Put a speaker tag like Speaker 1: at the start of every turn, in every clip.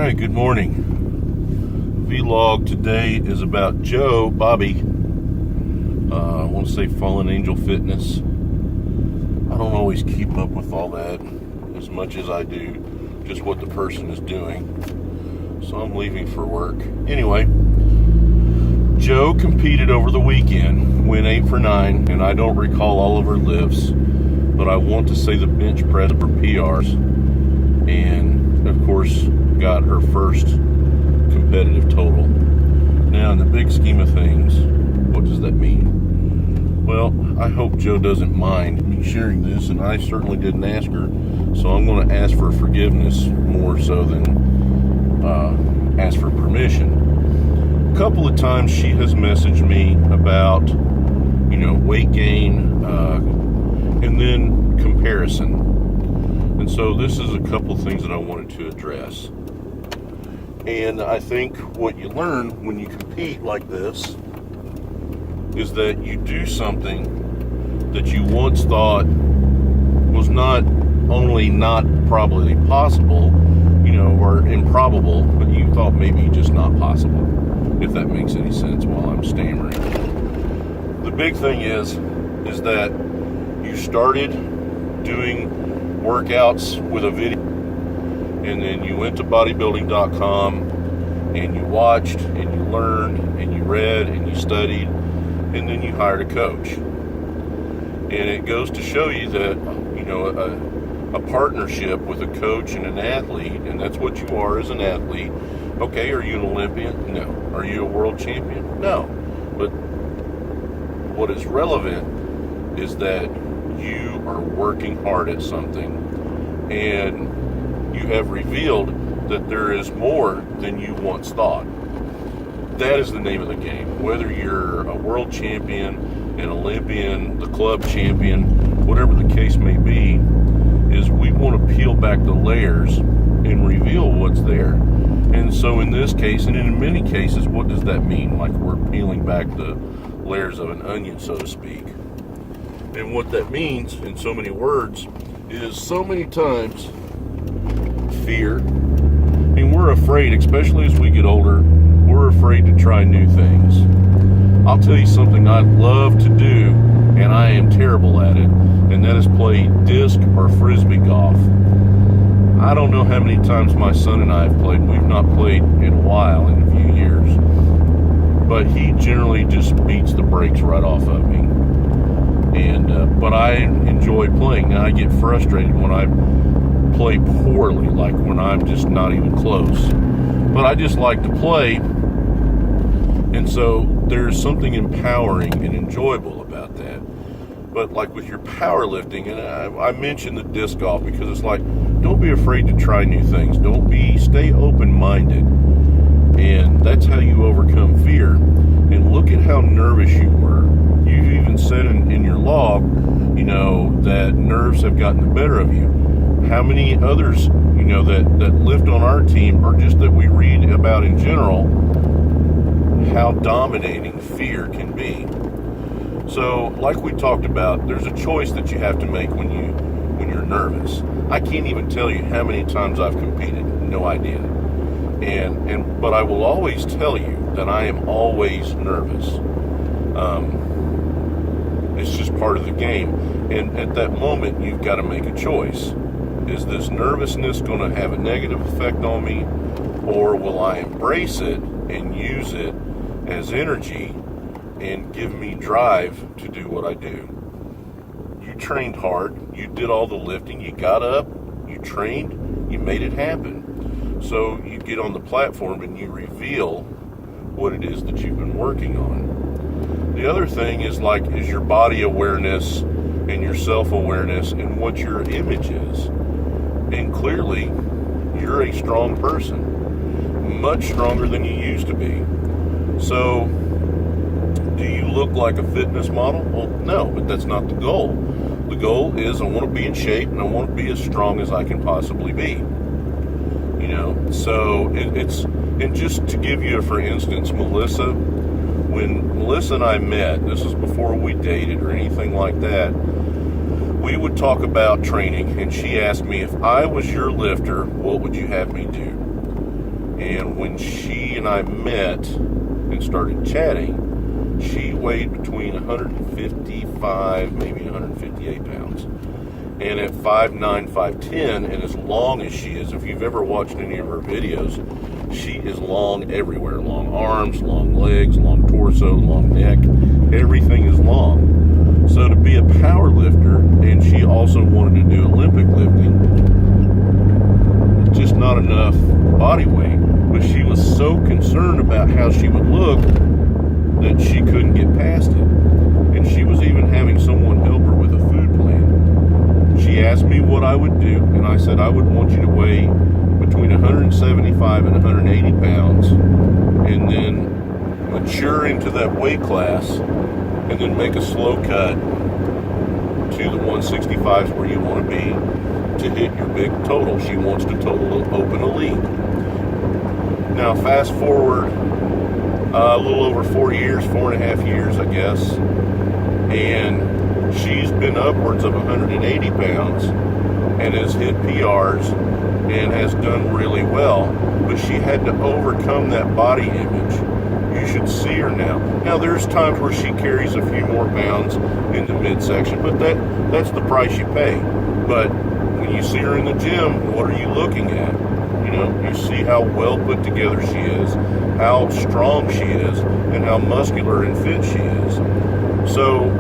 Speaker 1: right, good morning. Vlog today is about Bobby. I want to say Fallen Angel Fitness. I don't always keep up with all that as much as I do just what the person is doing. So I'm leaving for work. Anyway, Joe competed over the weekend, went 8 for 9, and I don't recall all of her lifts, but I want to say the bench press for PRs, and of course got her first competitive total. Now, in the big scheme of things, what does that mean? Well, I hope Joe doesn't mind me sharing this, and I certainly didn't ask her, so I'm going to ask for forgiveness more so than ask for permission. A couple of times she has messaged me about, weight gain and then comparison. And so this is a couple things that I wanted to address. And I think what you learn when you compete like this is that you do something that you once thought was not only not probably possible, or improbable, but you thought maybe just not possible, if that makes any sense while I'm stammering. The big thing is that you started doing workouts with a video, and then you went to bodybuilding.com and you watched and you learned and you read and you studied, and then you hired a coach. And it goes to show you that a partnership with a coach and an athlete, and that's what you are as an athlete. Okay, are you an Olympian? No. Are you a world champion? No. But what is relevant is that you are working hard at something, and you have revealed that there is more than you once thought. That is the name of the game. Whether you're a world champion, an Olympian, the club champion, whatever the case may be, is we want to peel back the layers and reveal what's there. And so in this case, and in many cases, what does that mean? Like we're peeling back the layers of an onion, so to speak. And what that means, in so many words, is so many times fear. I mean, we're afraid, especially as we get older, we're afraid to try new things. I'll tell you something I love to do, and I am terrible at it, and that is play disc or frisbee golf. I don't know how many times my son and I have played. We've not played in a while, in a few years. But he generally just beats the brakes right off of me. But I enjoy playing. Now, I get frustrated when I play poorly, like when I'm just not even close. But I just like to play. And so there's something empowering and enjoyable about that. But like with your powerlifting, and I mentioned the disc golf because it's like, don't be afraid to try new things. Stay open-minded. And that's how you overcome fear. And look at how nervous you were. You even said in your log, that nerves have gotten the better of you. How many others, that lift on our team, or just that we read about in general, how dominating fear can be. So, like we talked about, there's a choice that you have to make when you're nervous. I can't even tell you how many times I've competed. No idea. But I will always tell you that I am always nervous. It's just part of the game. And at that moment, you've got to make a choice. Is this nervousness going to have a negative effect on me, or will I embrace it and use it as energy and give me drive to do what I do? You trained hard. You did all the lifting. You got up. You trained. You made it happen. So you get on the platform and you reveal what it is that you've been working on. The other thing is your body awareness and your self-awareness and what your image is. And clearly, you're a strong person, much stronger than you used to be. So, do you look like a fitness model? Well, no, but that's not the goal. The goal is I want to be in shape and I want to be as strong as I can possibly be. So and just to give you for instance, Melissa, when Melissa and I met, this was before we dated or anything like that, we would talk about training, and she asked me, if I was your lifter, what would you have me do? And when she and I met and started chatting, she weighed between 155, maybe 158 pounds. And at 5'9", 5'10", and as long as she is, if you've ever watched any of her videos, she is long everywhere. Long arms, long legs, long torso, long neck. Everything is long. So to be a power lifter, and she also wanted to do Olympic lifting, just not enough body weight. But she was so concerned about how she would look that she couldn't get past it. And she was even having someone help her with a food plan. She asked me what I would do, and I said I would want you to weigh between 175 and 180 pounds, and then mature into that weight class, and then make a slow cut to the 165s where you want to be to hit your big total. She wants to open a league. Now, fast forward a little over 4 years, 4.5 years, I guess, and she's been upwards of 180 pounds and has hit PRs and has done really well, but she had to overcome that body image. You should see her now. Now, there's times where she carries a few more pounds in the midsection, but that's the price you pay. But when you see her in the gym, what are you looking at? You see how well put together she is, how strong she is, and how muscular and fit she is. So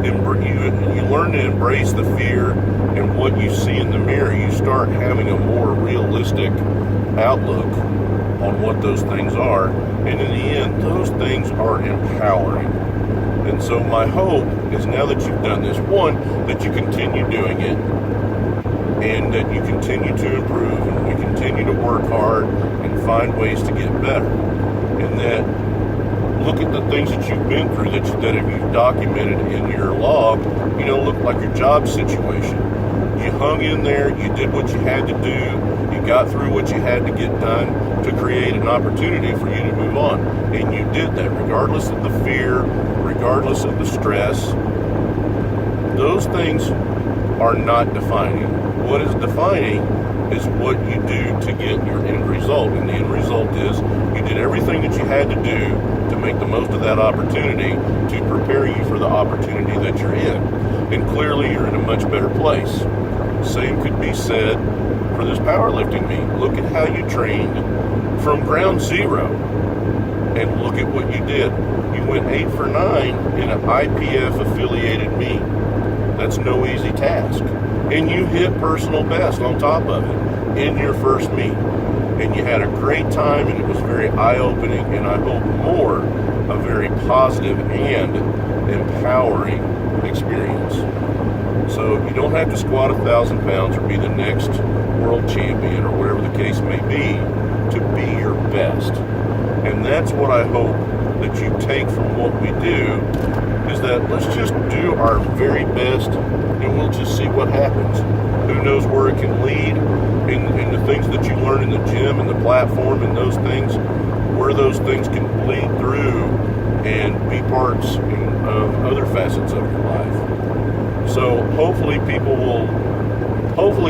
Speaker 1: you learn to embrace the fear and what you see in the mirror. You start having a more realistic outlook on what those things are. And in the end, those things are empowering. And so my hope is, now that you've done this, one, that you continue doing it, and that you continue to improve, and we continue to work hard and find ways to get better. And that look at the things that you've been through that you've documented in your log. Look like your job situation. You hung in there, you did what you had to do, you got through what you had to get done to create an opportunity for you to move on. And you did that regardless of the fear, regardless of the stress. Those things are not defining. What is defining is what you do to get your end result. And the end result is you did everything that you had to do to make the most of that opportunity to prepare you for the opportunity that you're in. And clearly you're in a much better place. Same could be said for this powerlifting meet. Look at how you trained from ground zero, and look at what you did. You went 8 for 9 in an IPF affiliated meet. That's no easy task. And you hit personal best on top of it in your first meet. And you had a great time, and it was very eye-opening, and I hope more a very positive and empowering experience. So you don't have to squat 1,000 pounds or be the next world champion or whatever the case may be to be your best. And that's what I hope that you take from what we do, is that let's just do our very best, and we'll just see what happens. Who knows where it can lead, and the things that you learn in the gym and the platform and those things, where those things can bleed through and be parts of other facets of your life. So hopefully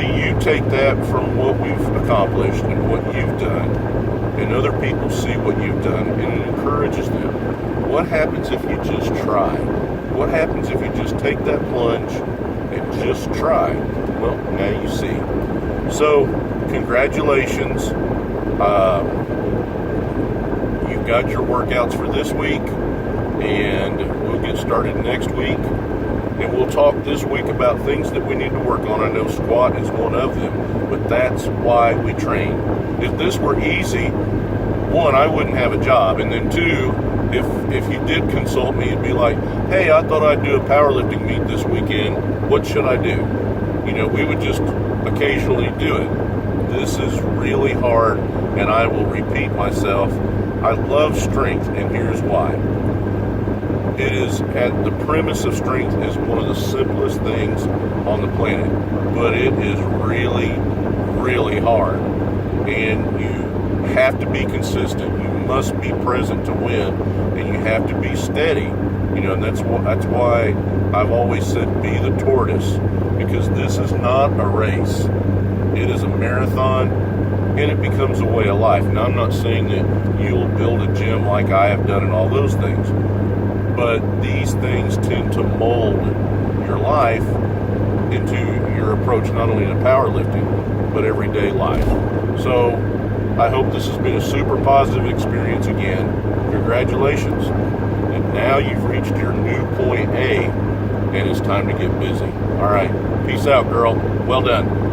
Speaker 1: you take that from what we've accomplished and what you've done, and other people see what you've done, and it encourages them. What happens if you just try? What happens if you just take that plunge and just try? Well, now you see. So, congratulations. You've got your workouts for this week, and we'll get started next week. And we'll talk this week about things that we need to work on. I know squat is one of them, but that's why we train. If this were easy, one, I wouldn't have a job, and then two, if you did consult me, it'd be like, hey, I thought I'd do a powerlifting meet this weekend. What should I do? We would just occasionally do it. This is really hard, and I will repeat myself. I love strength, and here's why. It is, at the premise of strength is one of the simplest things on the planet, but it is really, really hard, and you have to be consistent. You must be present to win, and you have to be steady. And that's why I've always said be the tortoise, because this is not a race. It is a marathon, and it becomes a way of life. Now, I'm not saying that you'll build a gym like I have done and all those things, but these things tend to mold your life into your approach not only to powerlifting, but everyday life. So I hope this has been a super positive experience again. Congratulations. And now you've reached your new point A, and it's time to get busy. All right. Peace out, girl. Well done.